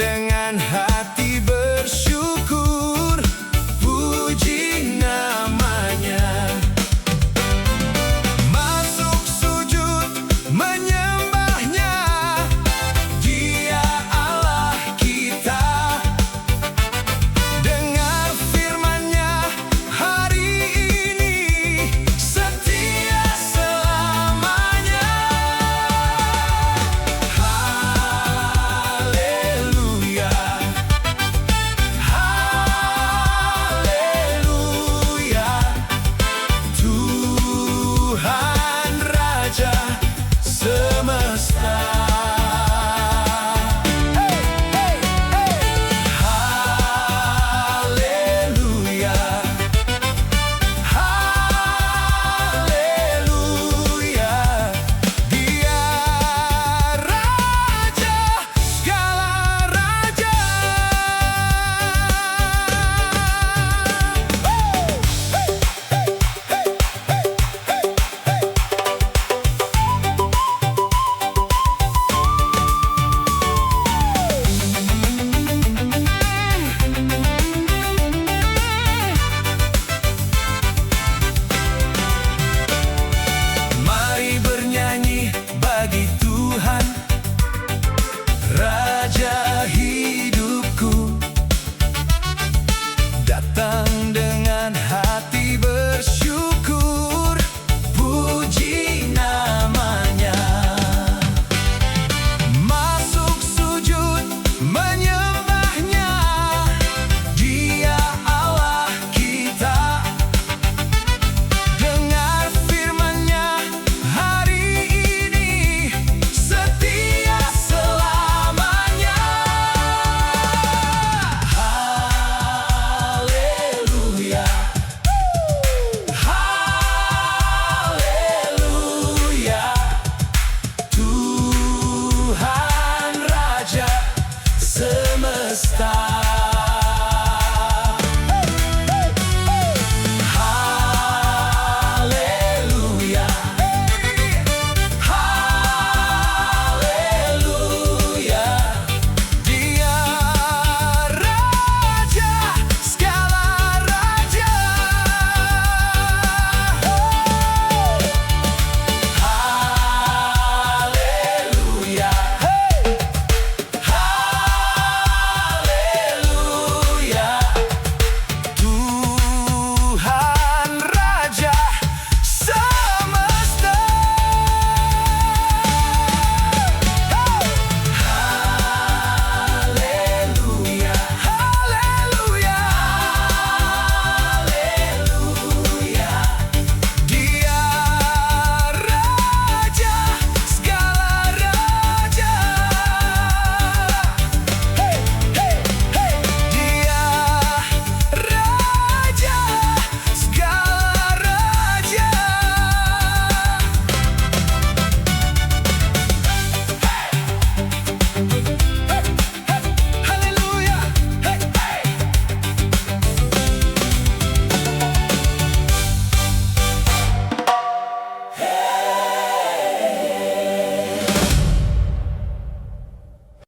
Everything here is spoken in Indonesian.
dengan hati bersyukur, puji namanya. Masuk sujud menyembahnya, Dia Allah kita. Dengar firman-Nya hari ini, setia selamanya. Haleluya, haleluya, Tuhan Raja semesta. Haleluya, haleluya, Dia Raja segala raja. Mari bernyanyi bagi Tuhan, Raja hidupku. Datang dengan hati bersyukur, puji namanya. Masuk sujud menyembahnya, Dia Allah kita. Dengar firman-Nya hari ini, setia selamanya. Haleluya, haleluya, Tuhan Raja semesta.